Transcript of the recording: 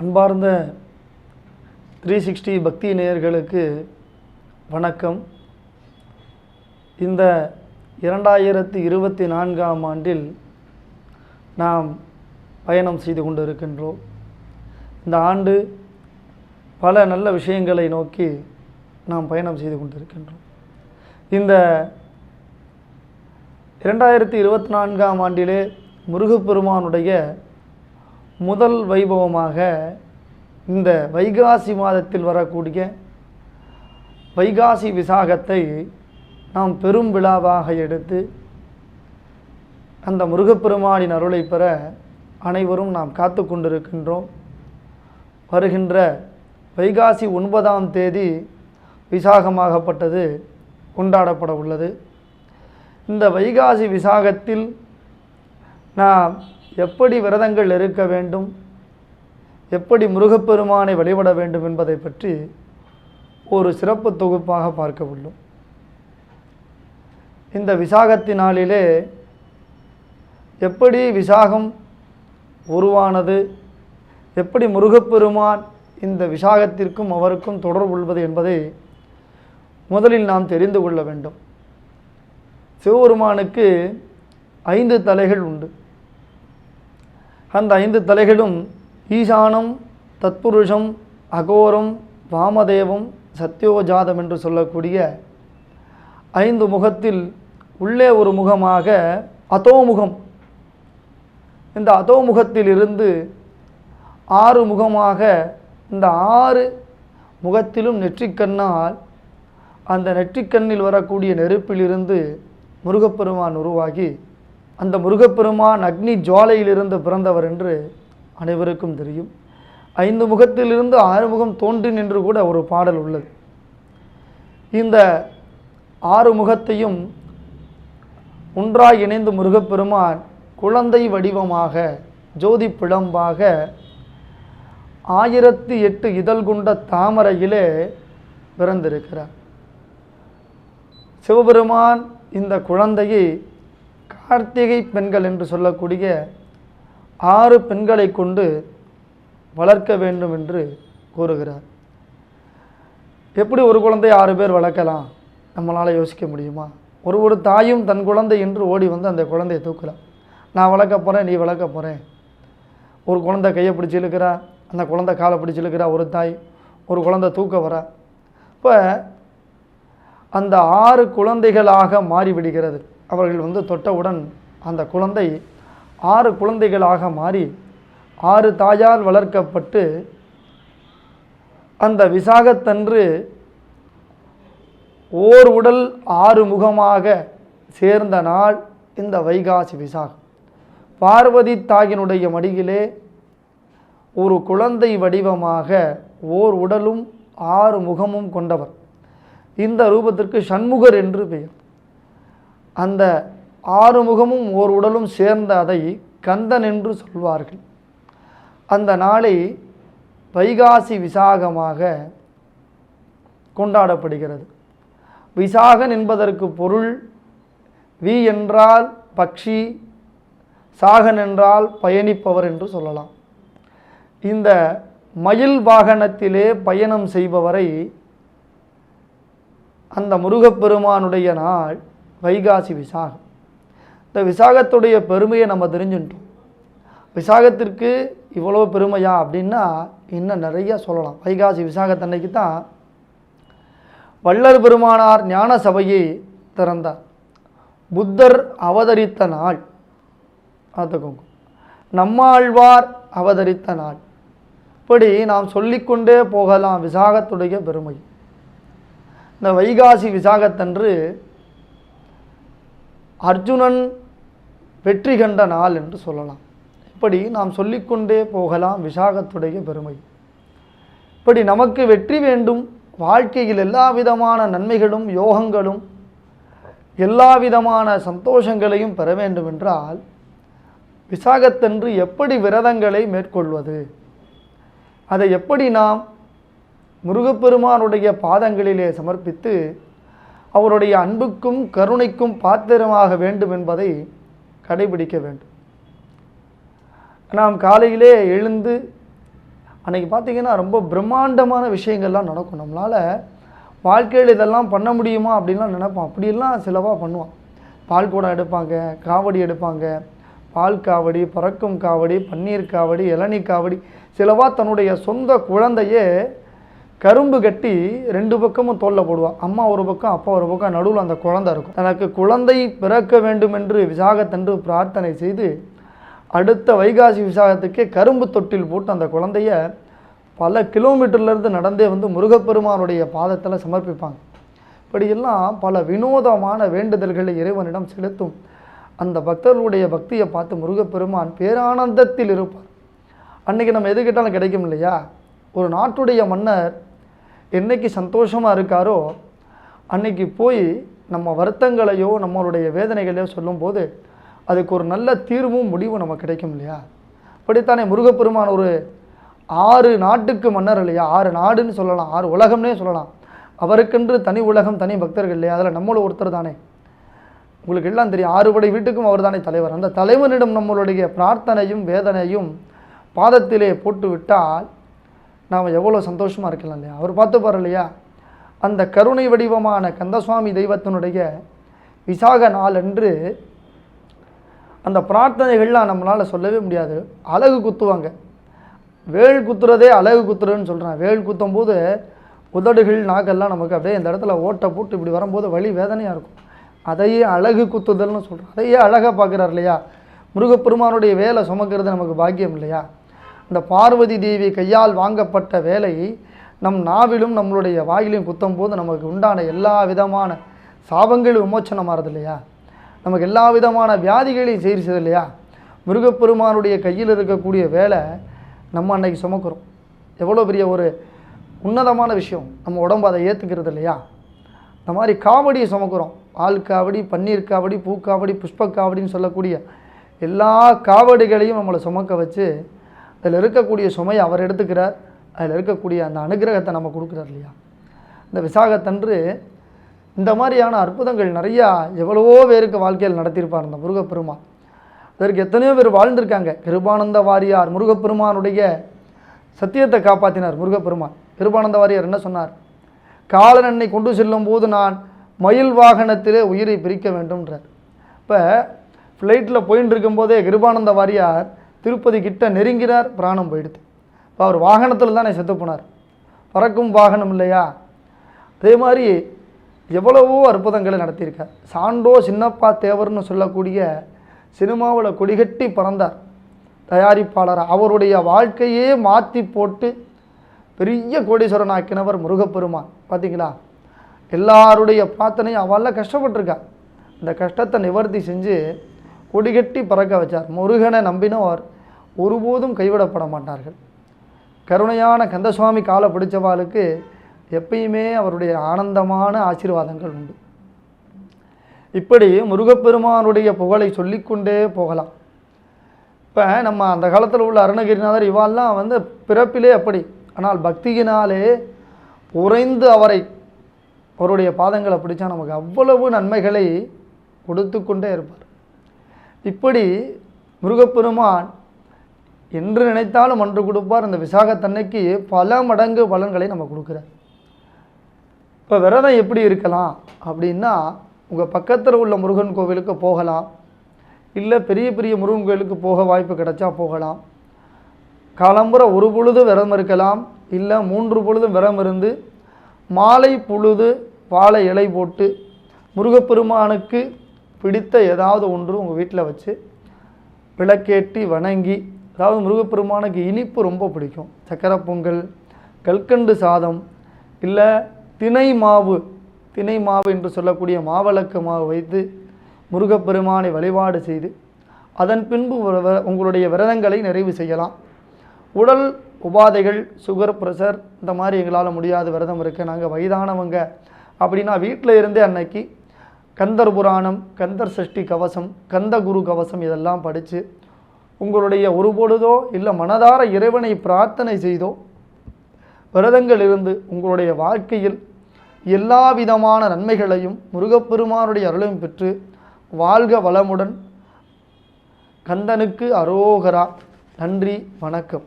அன்பார்ந்த 360 பக்தி நேயர்களுக்கு வணக்கம். இந்த 2024ஆம் ஆண்டில் நாம் பயணம் செய்து கொண்டிருக்கின்றோம். இந்த ஆண்டு பல நல்ல விஷயங்களை நோக்கி நாம் பயணம் செய்து கொண்டிருக்கின்றோம். இந்த 2024ஆம் ஆண்டிலே முருகப்பெருமானுடைய முதல் வைபவமாக இந்த வைகாசி மாதத்தில் வரக்கூடிய வைகாசி விசாகத்தை நாம் பெரும் விழாவாக எடுத்து அந்த முருகப்பெருமானின் அருளை பெற அனைவரும் நாம் காத்து கொண்டிருக்கின்றோம். வருகின்ற வைகாசி 9ஆம் தேதி விசாகமாகப்பட்டது கொண்டாடப்பட உள்ளது. இந்த வைகாசி விசாகத்தில் நாம் எப்படி விரதங்கள் இருக்க வேண்டும், எப்படி முருகப்பெருமானை வழிபட வேண்டும் என்பதை பற்றி ஒரு சிறப்பு தொகுப்பாக பார்க்க உள்ளோம். இந்த விசாகத்தினாலே எப்படி விசாகம் உருவானது, எப்படி முருகப்பெருமான் இந்த விசாகத்திற்கும் அவருக்கும் தொடர்பு கொள்வது என்பதை முதலில் நாம் தெரிந்து கொள்ள வேண்டும். சிவபெருமானுக்கு 5 தலைகள் உண்டு. அந்த 5 தலைகளும் ஈசானம், தத்புருஷம், அகோரம், வாமதேவம், சத்யோஜாதம் என்று சொல்லக்கூடிய 5 முகத்தில் உள்ளே ஒரு முகமாக அதோமுகம், இந்த அதோமுகத்தில் இருந்து 6 முகமாக இந்த 6 முகத்திலும் நெற்றிக்கண்ணால் அந்த நெற்றிக்கண்ணில் வரக்கூடிய நெருப்பிலிருந்து முருகப்பெருமான் உருவாகி அந்த முருகப்பெருமான் அக்னி ஜுவாலையிலிருந்து பிறந்தவர் என்று அனைவருக்கும் தெரியும். 5 முகத்திலிருந்து 6 முகம் தோன்றின் என்று கூட ஒரு பாடல் உள்ளது. இந்த 6 முகத்தையும் ஒன்றாய் இணைந்து முருகப்பெருமான் குழந்தை வடிவமாக ஜோதி பிழம்பாக 1008 இதழ் கொண்ட தாமரையிலே பிறந்திருக்கிறார். சிவபெருமான் இந்த குழந்தையை கார்த்திகை பெண்கள் என்று சொல்லக்கூடிய 6 பெண்களை கொண்டு வளர்க்க வேண்டும் என்று கூறுகிறார். எப்படி ஒரு குழந்தை 6 பேர் வளர்க்கலாம், நம்மளால் யோசிக்க முடியுமா? ஒரு தாயும் தன் குழந்தை என்று ஓடி வந்து அந்த குழந்தையை தூக்கலாம். நான் வளர்க்க போகிறேன், நீ வளர்க்க போகிறேன். ஒரு குழந்தை கையை பிடிச்சி இழுக்கிறா, அந்த குழந்தை காலை பிடிச்சி இழுக்கிறா ஒரு தாய், ஒரு குழந்தை தூக்க வரா. இப்போ அந்த 6 குழந்தைகளாக மாறிவிடுகிறது. அவர்கள் தொட்டவுடன் அந்த குழந்தை 6 குழந்தைகளாக மாறி 6 தாயால் வளர்க்கப்பட்டு அந்த விசாகத்தன்று ஓர் உடல் 6 முகமாக சேர்ந்த நாள் இந்த வைகாசி விசாகம். பார்வதி தாயினுடைய மடியிலே ஒரு குழந்தை வடிவமாக ஓர் உடலும் 6 முகமும் கொண்டவர். இந்த ரூபத்திற்கு சண்முகர் என்று பெயர். அந்த 6 முகமும் ஓர் உடலும் சேர்ந்த அதை கந்தன் என்று சொல்வார்கள். அந்த நாளை வைகாசி விசாகமாக கொண்டாடப்படுகிறது. விசாகன் என்பதற்கு பொருள் வி என்றால் பக்ஷி, சாகன் என்றால் பயணிப்பவர் என்று சொல்லலாம். இந்த மயில் வாகனத்திலே பயணம் செய்பவரை அந்த முருகப்பெருமானுடைய நாள் வைகாசி விசாகம். இந்த விசாகத்துடைய பெருமையை நம்ம தெரிஞ்சுட்டோம். விசாகத்திற்கு இவ்வளோ பெருமையா அப்படின்னா இன்னும் நிறைய சொல்லலாம். வைகாசி விசாகத்தன்னைக்கு தான் வள்ளல் பெருமானார் ஞான சபையை திறந்தார். புத்தர் அவதரித்த நாள், பார்த்துக்கோங்க, நம்மாழ்வார் அவதரித்த நாள். இப்படி நாம் சொல்லிக்கொண்டே போகலாம் விசாகத்துடைய பெருமை. இந்த வைகாசி விசாகத்தன்று அர்ஜுனன் வெற்றி கண்ட நாள் என்று சொல்லலாம். இப்படி நாம் சொல்லிக்கொண்டே போகலாம் விசாகத்துடைய பெருமை. இப்படி நமக்கு வெற்றி வேண்டும், வாழ்க்கையில் எல்லா விதமான நன்மைகளும் யோகங்களும் எல்லா விதமான சந்தோஷங்களையும் பெற வேண்டும் என்றால் விசாகத்தன்று எப்படி விரதங்களை மேற்கொள்வது, அதை எப்படி நாம் முருகப்பெருமானுடைய பாதங்களிலே சமர்ப்பித்து அவருடைய அன்புக்கும் கருணைக்கும் பாத்திரமாக வேண்டும் என்பதை கடைபிடிக்க வேண்டும். நாம் காலையிலே எழுந்து அன்றைக்கி பார்த்திங்கன்னா ரொம்ப பிரம்மாண்டமான விஷயங்கள்லாம் நடக்கும். நம்மளால் வாழ்க்கையில் இதெல்லாம் பண்ண முடியுமா அப்படின்லாம் நினைப்போம். அப்படிலாம் சிலவாக பண்ணுவான். பால் குடம் எடுப்பாங்க, காவடி எடுப்பாங்க, பால் காவடி, பறக்கும் காவடி, பன்னீர் காவடி, இளநீ காவடி. சிலவா தன்னுடைய சொந்த குழந்தையே கரும்பு கட்டி 2 பக்கமும் தோளில் போடுவாள். அம்மா ஒரு பக்கம், அப்பா ஒரு பக்கம், நடுவில் அந்த குழந்தை இருக்கும். தனக்கு குழந்தை பிறக்க வேண்டும் என்று விசாகத்தன்று பிரார்த்தனை செய்து அடுத்த வைகாசி விசாகத்துக்கே கரும்பு தொட்டில் போட்டு அந்த குழந்தைய பல கிலோமீட்டர்லேருந்து நடந்தே வந்து முருகப்பெருமானுடைய பாதத்தில் சமர்ப்பிப்பாங்க. இப்படியெல்லாம் பல வினோதமான வேண்டுதல்களை இறைவனிடம் செலுத்தும் அந்த பக்தர்களுடைய பக்தியை பார்த்து முருகப்பெருமான் பேரானந்தத்தில் இருப்பார். அன்றைக்கி நம்ம எது கேட்டாலும் கிடைக்கும் இல்லையா? ஒரு நாட்டுடைய மன்னர் என்னைக்கு சந்தோஷமாக இருக்காரோ அன்னைக்கு போய் நம்ம வருத்தங்களையோ நம்மளுடைய வேதனைகளையோ சொல்லும்போது அதுக்கு ஒரு நல்ல தீர்வும் முடிவும் நமக்கு கிடைக்கும் இல்லையா? அப்படித்தானே முருகப்பெருமான் ஒரு 6 நாட்டுக்கு மன்னர் இல்லையா? 6 நாடுன்னு சொல்லலாம், 6 உலகம்னே சொல்லலாம். அவருக்கென்று தனி உலகம், தனி பக்தர்கள் இல்லையா? அதில் நம்மளும் ஒருத்தர் தானே. உங்களுக்கு எல்லாம் தெரியும், 6 படை வீட்டுக்கும் அவர் தானே தலைவர். அந்த தலைவனிடம் நம்மளுடைய பிரார்த்தனையும் வேதனையும் பாதத்திலே போட்டு விட்டால் நாம் எவ்வளோ சந்தோஷமாக இருக்கலாம் இல்லையா? அவர் பார்த்துப்பார் இல்லையா? அந்த கருணை வடிவமான கந்தசுவாமி தெய்வத்தினுடைய விசாக நாள் என்று அந்த பிரார்த்தனைகள்லாம் நம்மளால் சொல்லவே முடியாது. அழகு குத்துவாங்க. வேல் குத்துறதே அழகு குத்துறதுன்னு சொல்கிறேன். வேல் குத்தும் போது உதடுகள் நாக்கெல்லாம் நமக்கு அப்படியே இந்த இடத்துல ஓட்டை போட்டு இப்படி வரும்போது வலி வேதனையாக இருக்கும். அதையே அழகு குத்துதல்னு சொல்கிறோம். அதையே அழகாக பார்க்குறார் இல்லையா? முருகப்பெருமானுடைய வேலை சுமக்கிறது நமக்கு பாக்கியம் இல்லையா? இந்த பார்வதி தேவி கையால் வாங்கப்பட்ட வேலை நம் நாவிலும் நம்மளுடைய வாயிலையும் குத்தும் போது நமக்கு உண்டான எல்லா விதமான சாபங்கள் விமோச்சனமாகிறது இல்லையா? நமக்கு எல்லா விதமான வியாதிகளையும் செய்கிறது இல்லையா? முருகப்பெருமானுடைய கையில் இருக்கக்கூடிய வேலை நம்ம அன்னைக்கு சுமக்கிறோம். எவ்வளோ பெரிய ஒரு உன்னதமான விஷயம். நம்ம உடம்பு அதை ஏற்றுக்கிறது இல்லையா? இந்த மாதிரி காவடியை சுமக்கிறோம். பால் காவடி, பன்னீர் காவடி, பூக்காவடி, புஷ்ப காவடின்னு சொல்லக்கூடிய எல்லா காவடிகளையும் நம்மளை சுமக்க வச்சு அதில் இருக்கக்கூடிய சுமையை அவர் எடுத்துக்கிறார். அதில் இருக்கக்கூடிய அந்த அனுகிரகத்தை நம்ம கொடுக்குறார் இல்லையா? இந்த விசாகத்தன்று இந்த மாதிரியான அற்புதங்கள் நிறையா எவ்வளவோ பேருக்கு வாழ்க்கையில் நடத்தியிருப்பார் இந்த முருகப்பெருமான். அதற்கு எத்தனையோ பேர் வாழ்ந்திருக்காங்க. கிருபானந்த வாரியார் முருகப்பெருமானுடைய சத்தியத்தை காப்பாற்றினார். முருகப்பெருமான் கிருபானந்த வாரியார் என்ன சொன்னார்? காலன் என்னை கொண்டு செல்லும் போது நான் மயில் வாகனத்திலே உயிரை பிரிக்க வேண்டும்ன்றார். இப்போ ஃப்ளைட்டில் போயின்னு இருக்கும்போதே கிருபானந்த வாரியார் திருப்பதி கிட்ட நெருங்கினார், பிராணம் போயிடுது. இப்போ அவர் வாகனத்தில் தானே செத்து போனார். பறக்கும் வாகனம் இல்லையா? அதே மாதிரி எவ்வளவோ அற்புதங்களை நடத்தியிருக்கார். சாண்டோ சின்னப்பா தேவர்னு சொல்லக்கூடிய சினிமாவில் கொடிகட்டி பறந்தார் தயாரிப்பாளர். அவருடைய வாழ்க்கையே மாற்றி போட்டு பெரிய கோடீஸ்வரன் ஆக்கினவர் முருகப்பெருமான். பார்த்தீங்களா? எல்லாருடைய பிரார்த்தனையும் அவெல்லாம் கஷ்டப்பட்டிருக்கா. இந்த கஷ்டத்தை நிவர்த்தி செஞ்சு கொடிகட்டி பறக்க வச்சார். முருகனை நம்பினோர் ஒருபோதும் கைவிடப்பட மாட்டார்கள். கருணையான கந்தசுவாமி காலை பிடிச்சவாளுக்கு எப்பயுமே அவருடைய ஆனந்தமான ஆசீர்வாதங்கள் உண்டு. இப்படி முருகப்பெருமானுடைய புகழை சொல்லிக்கொண்டே போகலாம். இப்போ நம்ம அந்த காலத்தில் உள்ள அருணகிரிநாதர் இவாள்லாம் வந்து பிறப்பிலே அப்படி, ஆனால் பக்தியினாலே உறைந்து அவருடைய பாதங்களை பிடிச்சா நமக்கு அவ்வளவு நன்மைகளை கொடுத்து கொண்டே இருப்பார். இப்படி முருகப்பெருமான் என்று நினைத்தாலும் அன்று கொடுப்பார். இந்த விசாகத்தன்னைக்கு பல மடங்கு பலன்களை நம்ம கொடுக்குறார். இப்போ விரதம் எப்படி இருக்கலாம் அப்படின்னா, உங்கள் பக்கத்தில் உள்ள முருகன் கோவிலுக்கு போகலாம், இல்லை பெரிய பெரிய முருகன் கோவிலுக்கு போக வாய்ப்பு கிடைச்சா போகலாம். காலம்புற ஒரு பொழுது விரதம் இருக்கலாம், இல்லை 3 பொழுதும் விரதம் இருந்து மாலை பொழுது வாழை இலை போட்டு முருகப்பெருமானுக்கு பிடித்த ஏதாவது ஒன்று உங்கள் வீட்டில் வச்சு விளக்கேற்றி வணங்கி, அதாவது முருகப்பெருமானுக்கு இனிப்பு ரொம்ப பிடிக்கும், சக்கரை பொங்கல், கல்கண்டு சாதம், இல்லை தினை மாவு என்று சொல்லக்கூடிய மாவிளக்கு மாவு வைத்து முருகப்பெருமானை வழிபாடு செய்து அதன் பின்பு உங்களுடைய விரதங்களை நிறைவு செய்யலாம். உடல் உபாதைகள், சுகர், ப்ரெஷர் இந்த மாதிரி எங்களால் முடியாத விரதம் இருக்குது, நாங்கள் வயதானவங்க அப்படின்னா வீட்டில் இருந்தே அன்னைக்கு கந்தர் புராணம், கந்தர் சஷ்டி கவசம், கந்த குரு கவசம் இதெல்லாம் படித்து உங்களுடைய ஒரு பொழுதோ இல்லை மனதார இறைவனை பிரார்த்தனை செய்தோ விரதங்கள் இருந்து உங்களுடைய வாழ்க்கையில் எல்லா விதமான நன்மைகளையும் முருகப்பெருமானுடைய அருளையும் பெற்று வாழ்க வளமுடன். கந்தனுக்கு அரோகரா. நன்றி, வணக்கம்.